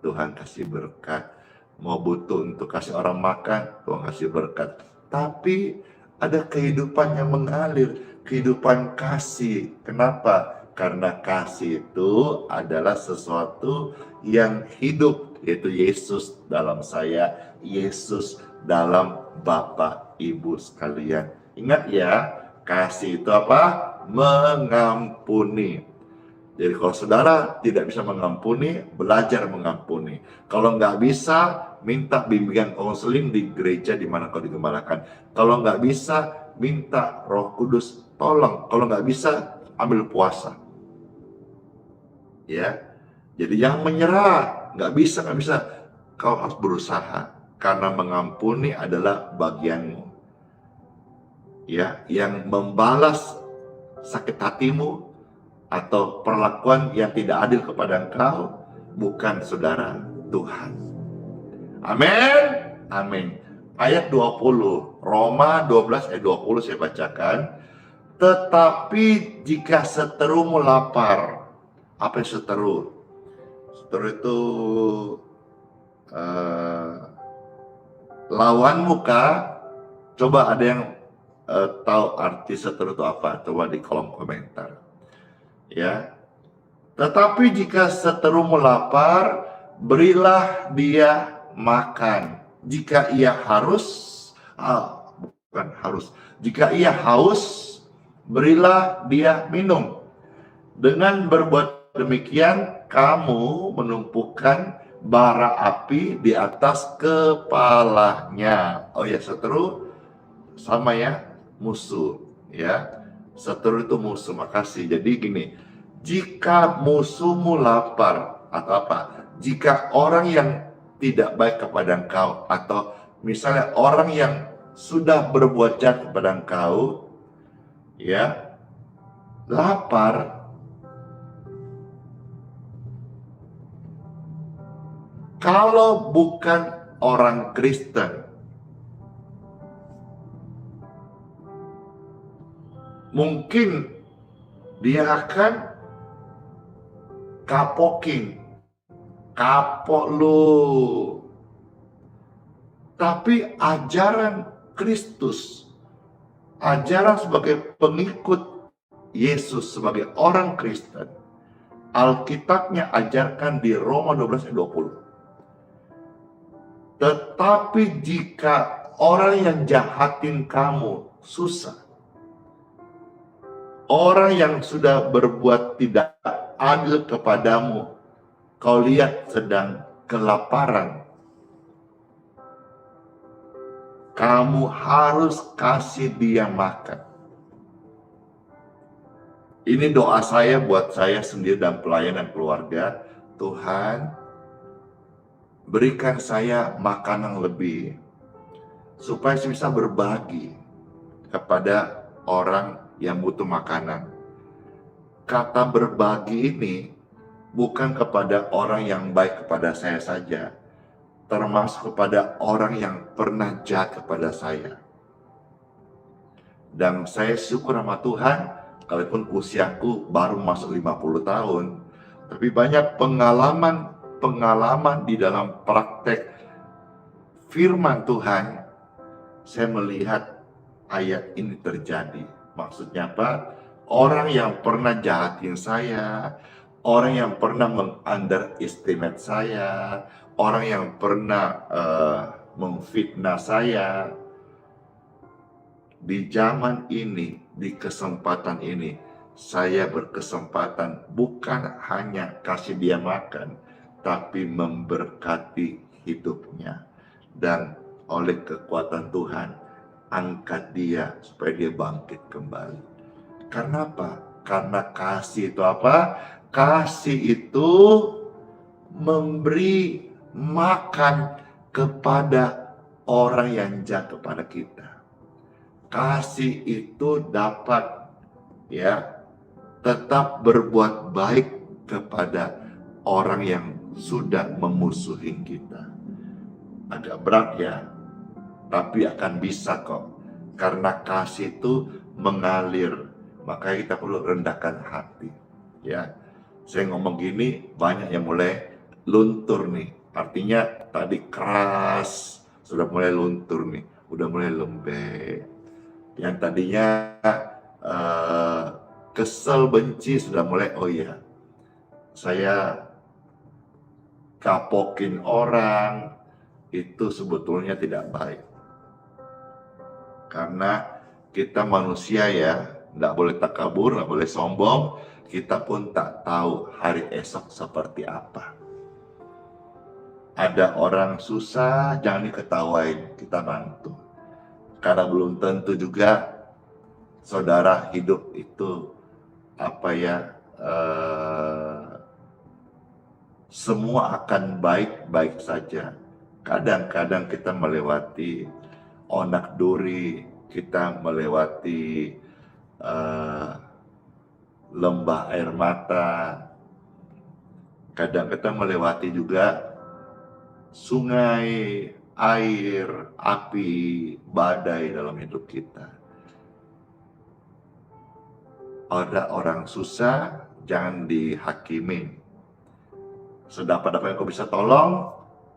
B: Tuhan kasih berkat. Mau butuh untuk kasih orang makan, Tuhan kasih berkat. Tapi ada kehidupan yang mengalir, kehidupan kasih. Kenapa? Karena kasih itu adalah sesuatu yang hidup, yaitu Yesus dalam saya, Yesus dalam Bapak Ibu sekalian. Ingat ya, kasih itu apa? Mengampuni. Jadi kalau saudara tidak bisa mengampuni, belajar mengampuni. Kalau nggak bisa, minta bimbingan konseling di gereja di mana kau digembalakan. Kalau nggak bisa, minta Roh Kudus tolong. Kalau nggak bisa, ambil puasa. Ya, jadi jangan menyerah. Nggak bisa. kau harus berusaha, karena mengampuni adalah bagianmu. Ya, yang membalas sakit hatimu atau perlakuan yang tidak adil kepada engkau bukan saudara, Tuhan. Amin. Amin. Ayat 20, Roma 12 ayat 20 saya bacakan. Tetapi jika seterumu lapar, apa yang seteru? Seteru itu lawanmu kah? Coba ada yang tahu arti seteru itu apa? Coba di kolom komentar. Ya. Tetapi jika seterumu lapar, berilah dia makan. Jika ia jika ia haus, berilah dia minum. Dengan berbuat demikian, kamu menumpukan bara api di atas kepalanya. Oh ya, seteru sama ya, musuh ya. Seteru itu musuh, makasih. Jadi gini, jika musuhmu lapar atau apa, jika orang yang tidak baik kepada engkau, atau misalnya orang yang sudah berbuat jahat kepada engkau, ya, lapar, kalau bukan orang Kristen, mungkin dia akan kapok lu. Tapi ajaran Kristus, ajaran sebagai pengikut Yesus, sebagai orang Kristen, Alkitabnya ajarkan di Roma 12 ayat 20. Tetapi jika orang yang jahatin kamu susah, orang yang sudah berbuat tidak adil kepadamu, kau lihat sedang kelaparan, kamu harus kasih dia makan. Ini doa saya buat saya sendiri dan pelayan dan keluarga. Tuhan, berikan saya makanan lebih, supaya saya bisa berbagi kepada orang yang butuh makanan. Kata berbagi ini bukan kepada orang yang baik kepada saya saja, termasuk kepada orang yang pernah jahat kepada saya. Dan saya syukur sama Tuhan, kalaupun usiaku baru masuk 50 tahun, tapi banyak pengalaman di dalam praktek firman Tuhan, saya melihat ayat ini terjadi. Maksudnya apa? Orang yang pernah jahatin saya, orang yang pernah meng-underestimate saya, orang yang pernah memfitnah saya, di zaman ini, di kesempatan ini, saya berkesempatan bukan hanya kasih dia makan, tapi memberkati hidupnya. Dan oleh kekuatan Tuhan, angkat dia supaya dia bangkit kembali. Karena apa? Karena kasih itu apa? Kasih itu memberi makan kepada orang yang jahat kepada kita. Kasih itu dapat ya tetap berbuat baik kepada orang yang sudah memusuhi kita. Agak berat ya, tapi akan bisa kok. Karena kasih itu mengalir, maka kita perlu rendahkan hati. Ya, saya ngomong gini banyak yang mulai luntur nih. Artinya tadi keras, sudah mulai luntur nih, udah mulai lembek. Yang tadinya kesel, benci, sudah mulai, oh iya, saya kapokin orang, itu sebetulnya tidak baik. Karena kita manusia ya, nggak boleh takabur, nggak boleh sombong, kita pun tak tahu hari esok seperti apa. Ada orang susah, jangan diketawain, kita bantu. Karena belum tentu juga saudara hidup itu semua akan baik-baik saja. Kadang-kadang kita melewati onak duri, kita melewati lembah air mata, kadang kita melewati juga sungai, air, api, badai dalam hidup kita. Ada orang susah, jangan dihakimin. Sedapat apa yang kau bisa tolong,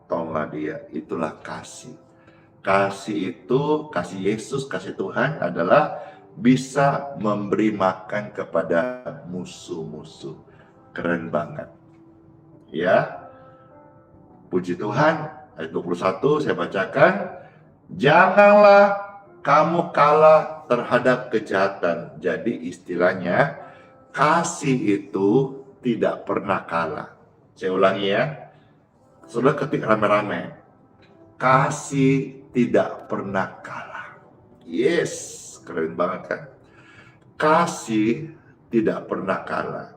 B: tolonglah dia. Itulah kasih. Kasih itu, kasih Yesus, kasih Tuhan adalah bisa memberi makan kepada musuh-musuh. Keren banget. Ya, puji Tuhan. Ayat 21 saya bacakan. Janganlah kamu kalah terhadap kejahatan. Jadi istilahnya, kasih itu tidak pernah kalah. Saya ulangi ya. Sudah ketik rame-rame. Kasih tidak pernah kalah. Yes, keren banget kan? Kasih tidak pernah kalah.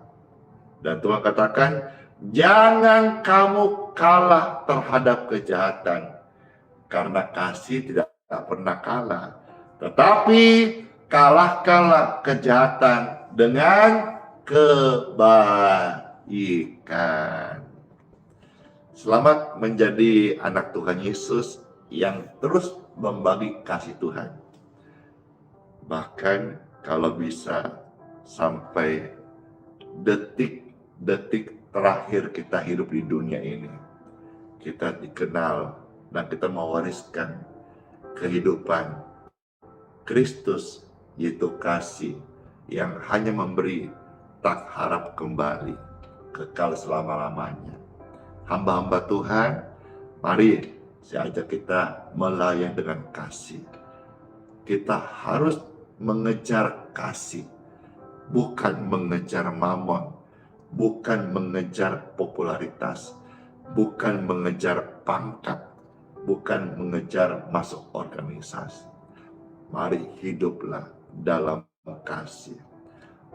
B: Dan Tuhan katakan, jangan kamu kalah terhadap kejahatan. Karena kasih tidak pernah kalah. Tetapi kalahkanlah kejahatan dengan kebaikan. Selamat menjadi anak Tuhan Yesus yang terus membagi kasih Tuhan. Bahkan kalau bisa sampai detik-detik terakhir kita hidup di dunia ini, kita dikenal dan kita mewariskan kehidupan Kristus, yaitu kasih yang hanya memberi, tak harap kembali, kekal selama-lamanya. Hamba-hamba Tuhan, mari saya ajak kita melayani dengan kasih. Kita harus mengejar kasih, bukan mengejar mamon, bukan mengejar popularitas, bukan mengejar pangkat, bukan mengejar masuk organisasi. Mari hiduplah dalam kasih.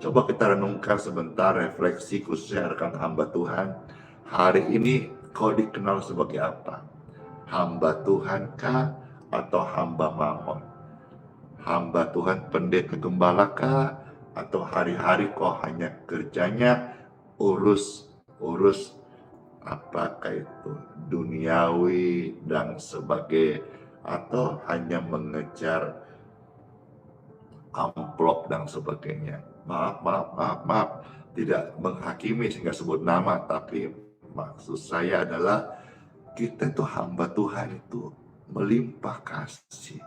B: Coba kita renungkan sebentar, refleksi khususnya rekan hamba Tuhan. Hari ini kau dikenal sebagai apa? Hamba Tuhan kah atau hamba mamon? Hamba Tuhan pendeta gembala kah atau hari-hari kau hanya kerjanya urus apakah itu duniawi dan sebagai, atau hanya mengejar amplop dan sebagainya. Maaf, tidak menghakimi sehingga sebut nama, tapi maksud saya adalah kita itu hamba Tuhan itu melimpah kasih.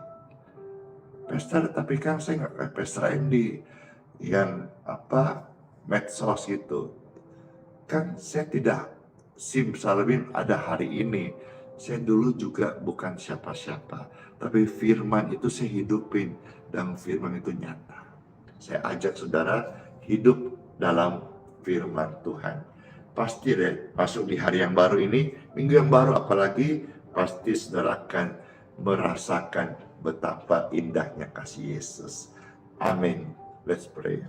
B: Pastor, tapi kan saya nggak kayak Pastor Andy yang medsos itu. Kan saya tidak simsalabim ada hari ini. Saya dulu juga bukan siapa-siapa, tapi firman itu saya hidupin dan firman itu nyata. Saya ajak saudara hidup dalam firman Tuhan. Pasti deh masuk di hari yang baru ini, minggu yang baru apalagi, pasti saudara akan merasakan betapa indahnya kasih Yesus. Amin. Let's pray.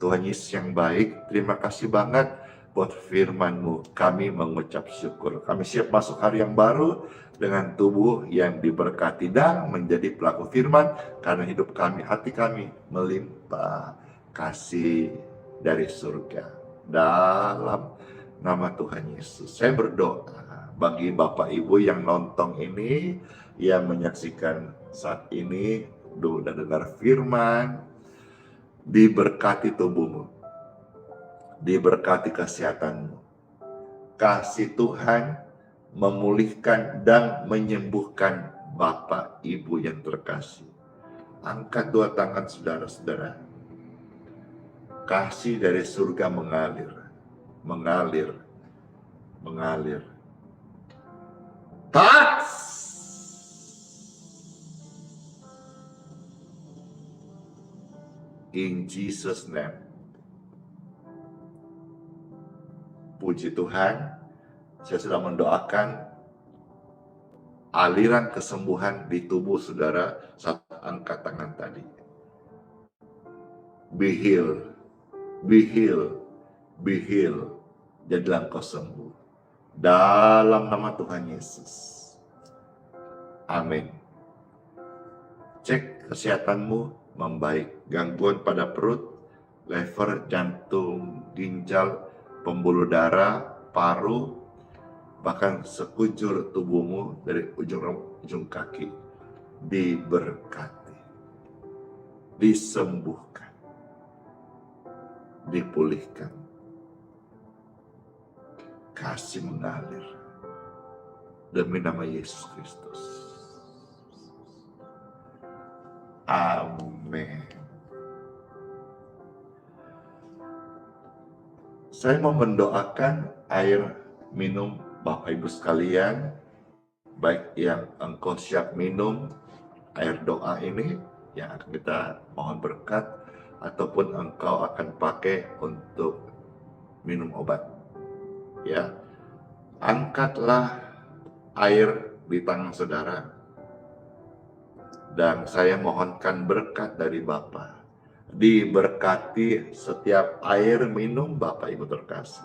B: Tuhan Yesus yang baik, terima kasih banget buat firman-Mu. Kami mengucap syukur. Kami siap masuk hari yang baru dengan tubuh yang diberkati dan menjadi pelaku firman, karena hidup kami, hati kami melimpah kasih dari surga. Dalam nama Tuhan Yesus, saya berdoa bagi Bapak Ibu yang nonton ini, yang menyaksikan saat ini, dan dengar firman, diberkati tubuhmu, diberkati kesehatanmu. Kasih Tuhan memulihkan dan menyembuhkan Bapak Ibu yang terkasih. Angkat dua tangan saudara-saudara. Kasih dari surga mengalir. Touch! In Jesus' name. Puji Tuhan, saya sudah mendoakan aliran kesembuhan di tubuh saudara saat angkat tangan tadi. Be healed, be healed, be healed. Jadilah engkau sembuh dalam nama Tuhan Yesus. Amin. Cek kesehatanmu membaik. Gangguan pada perut, lever, jantung, ginjal, pembuluh darah, paru, bahkan sekujur tubuhmu dari ujung kaki diberkati, disembuhkan, dipulihkan. Kasih mengalir demi nama Yesus Kristus. Amin. Saya mau mendoakan air minum Bapak Ibu sekalian, baik yang engkau siap minum air doa ini yang akan kita mohon berkat, ataupun engkau akan pakai untuk minum obat. Ya, angkatlah air di tangan saudara, dan saya mohonkan berkat dari Bapa. Diberkati setiap air minum Bapak Ibu terkasih.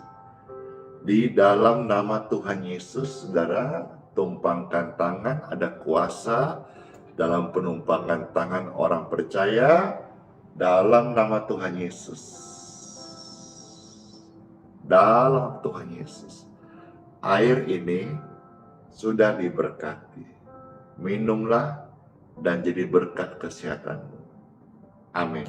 B: Di dalam nama Tuhan Yesus, saudara, tumpangkan tangan, ada kuasa dalam penumpangan tangan orang percaya, dalam nama Tuhan Yesus. Dalam Tuhan Yesus, air ini sudah diberkati. Minumlah dan jadi berkat kesehatanmu. Amin.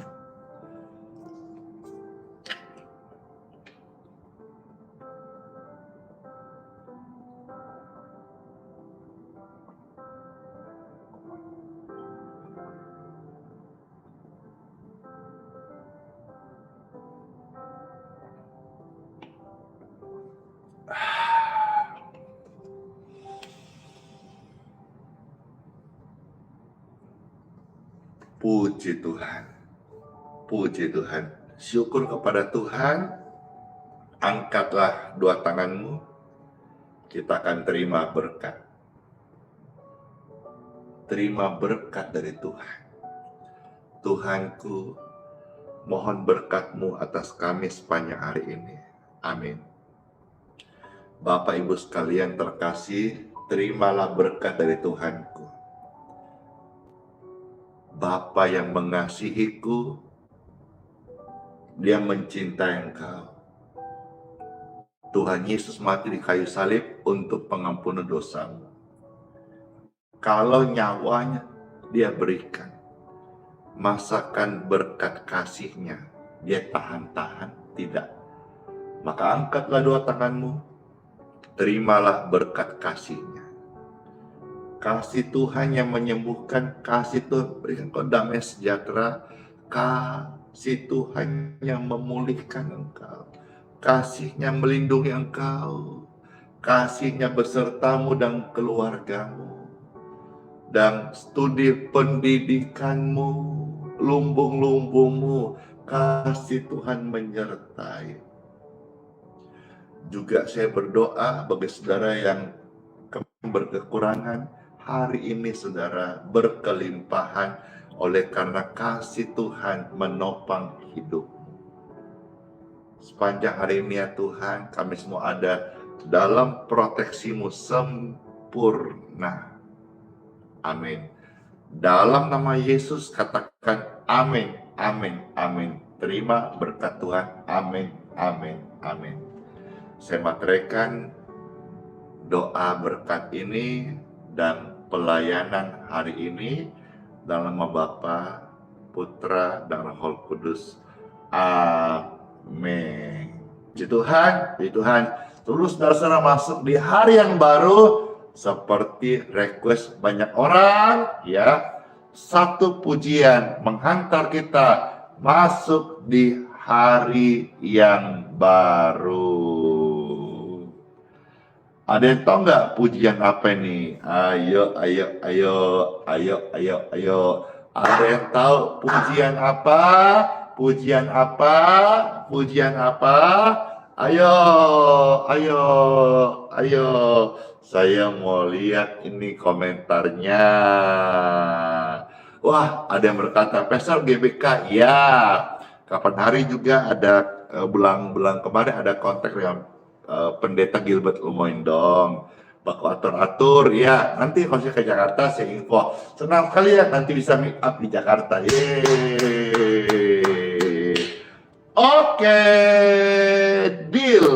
B: Puji Tuhan, puji Tuhan. Syukur kepada Tuhan. Angkatlah dua tanganmu, kita akan terima berkat. Terima berkat dari Tuhan. Tuhanku, mohon berkat-Mu atas kami sepanjang hari ini. Amin. Bapak Ibu sekalian terkasih, terimalah berkat dari Tuhanku. Bapa yang mengasihiku, Dia mencintai engkau. Tuhan Yesus mati di kayu salib untuk pengampunan dosamu. Kalau nyawanya Dia berikan, masakan berkat kasih-Nya Dia tahan-tahan? Tidak. Maka angkatlah dua tanganmu, terimalah berkat kasih-Nya. Kasih Tuhan yang menyembuhkan, kasih Tuhan berikan kau damai sejahtera, kasih Tuhan yang memulihkan engkau, kasih-Nya melindungi engkau, kasih-Nya besertamu dan keluargamu, dan studi pendidikanmu, lumbung-lumbungmu, kasih Tuhan menyertai. Juga saya berdoa bagi saudara yang berkekurangan, hari ini saudara berkelimpahan oleh karena kasih Tuhan menopang hidup. Sepanjang hari ini ya Tuhan, kami semua ada dalam proteksi-Mu sempurna. Amin. Dalam nama Yesus katakan amin, amin, amin. Terima berkat Tuhan. Amin, amin, amin. Saya materaikan doa berkat ini dan pelayanan hari ini dalam nama Bapa, Putra, dan Roh Kudus. Amin. Puji Tuhan, puji Tuhan. Terus saudara masuk di hari yang baru seperti request banyak orang, ya. Satu pujian menghantar kita masuk di hari yang baru. Ada yang tahu nggak pujian apa ini? Ayo, ayo, ayo, ayo, ayo, ayo. Ada yang tahu pujian apa? Pujian apa? Pujian apa? Ayo, ayo, ayo. Saya mau lihat ini komentarnya. Wah, ada yang berkata, Pastor GBK, ya. Kapan hari juga ada belang kemarin ada kontak dengan Pendeta Gilbert Lumoindong. baku atur-atur ya. Nanti kalau saya ke Jakarta saya info. Senang sekali ya nanti bisa meet up di Jakarta. Yeay. Oke, deal.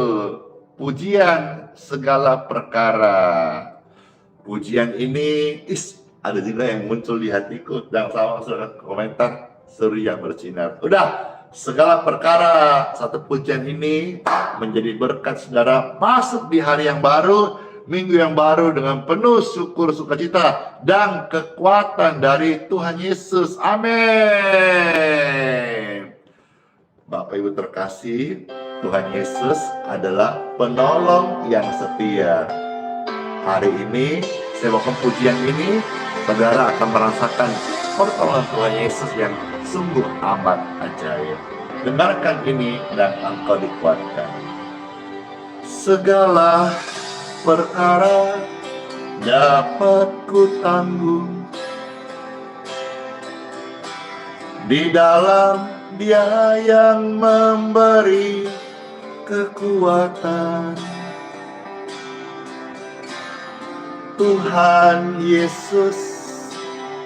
B: Pujian segala perkara. Pujian ini ada juga yang muncul di hatiku dan sama saudara komentar Surya bersinar. Udah, segala perkara satu pujian ini menjadi berkat saudara masuk di hari yang baru, minggu yang baru dengan penuh syukur sukacita dan kekuatan dari Tuhan Yesus. Amin. Bapak Ibu terkasih, Tuhan Yesus adalah penolong yang setia. Hari ini saya bawakan pujian ini, saudara akan merasakan pertolongan Tuhan Yesus yang sungguh amat ajaib. Dengarkan ini dan engkau dikuatkan. Segala perkara dapat ku tanggung di dalam Dia yang memberi kekuatan. Tuhan Yesus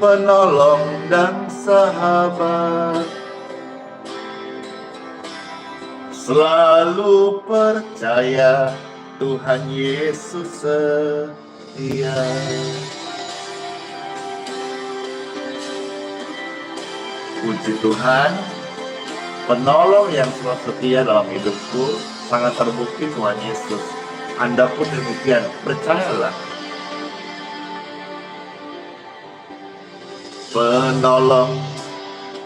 B: penolong dan sahabat, selalu percaya Tuhan Yesus setia. Puji Tuhan, penolong yang selalu setia dalam hidupku sangat terbukti Tuhan Yesus. Anda pun demikian, percayalah. Penolong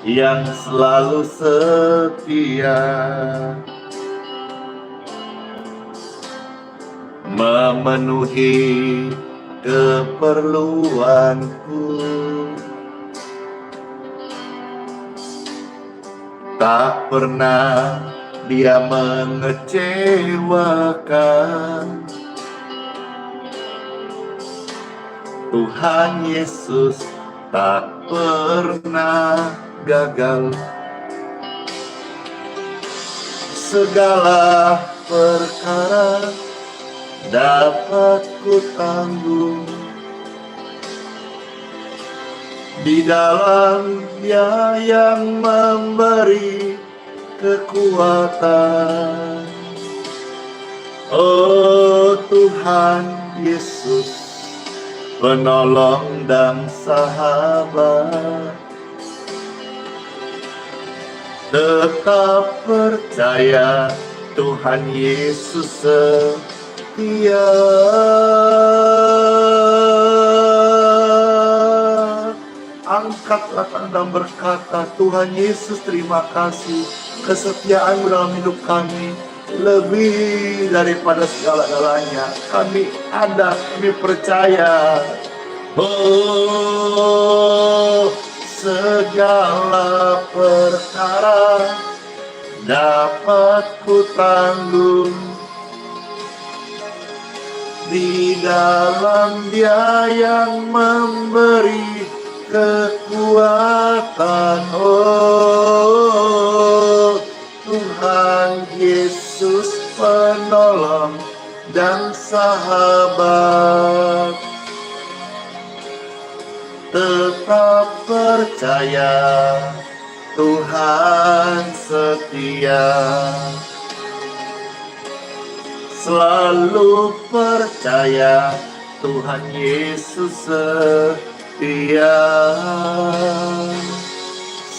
B: yang selalu setia, memenuhi keperluanku, tak pernah Dia mengecewakan. Tuhan Yesus tak pernah gagal. Segala perkara dapat ku tanggung di dalam Dia yang memberi kekuatan. Oh Tuhan Yesus, penolong dan sahabat, tetap percaya Tuhan Yesus setia. Angkatlah tangan dan berkata, Tuhan Yesus terima kasih, kesetiaan-Mu dalam hidup kami lebih daripada segala-galanya. Kami ada, kami percaya. Oh, segala perkara dapat ku tanggung di dalam Dia yang memberi kekuatan. Oh Tuhan Yesus penolong dan sahabat, tetap percaya Tuhan setia. Selalu percaya Tuhan Yesus setia.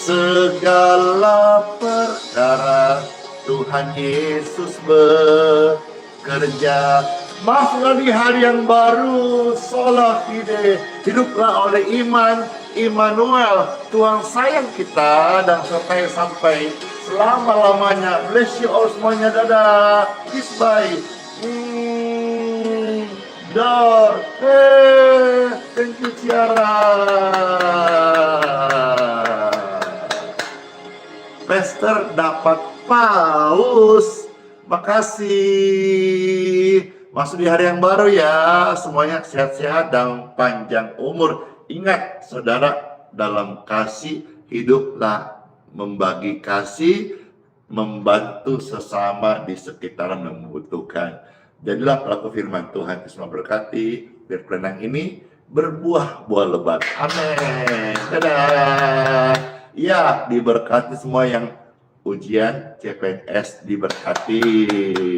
B: Segala perkara Tuhan Yesus bekerja. Masuklah di hari yang baru, sola fide, hiduplah oleh iman, Immanuel, Tuhan sayang kita dan sampai selama-lamanya. Bless you all semuanya, dadah, kiss bye. Dor, thank you Ciara. Pastor dapat paus. Makasih. Masuk di hari yang baru ya. Semuanya sehat-sehat dan panjang umur. Ingat saudara, dalam kasih hiduplah, membagi kasih, membantu sesama di sekitaran yang membutuhkan. Jadilah pelaku firman Tuhan. Yesus memberkati. Biar penenang ini berbuah-buah lebat. Amin. Dadah. Ya, diberkati semua yang ujian CPNS, diberkati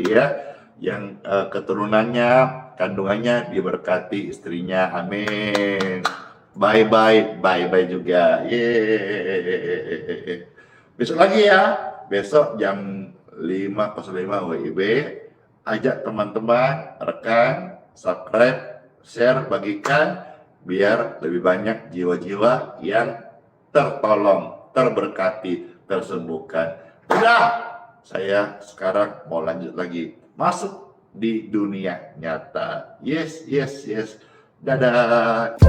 B: ya. Yang keturunannya, kandungannya diberkati, istrinya. Amin. Bye-bye juga. Yeay. Besok lagi ya. Besok jam 5.05 WIB. Ajak teman-teman, rekan, subscribe, share, bagikan, biar lebih banyak jiwa-jiwa yang tertolong, terberkati, tersembuhkan. Udah, saya sekarang mau lanjut lagi, masuk di dunia nyata. Yes. Dadah.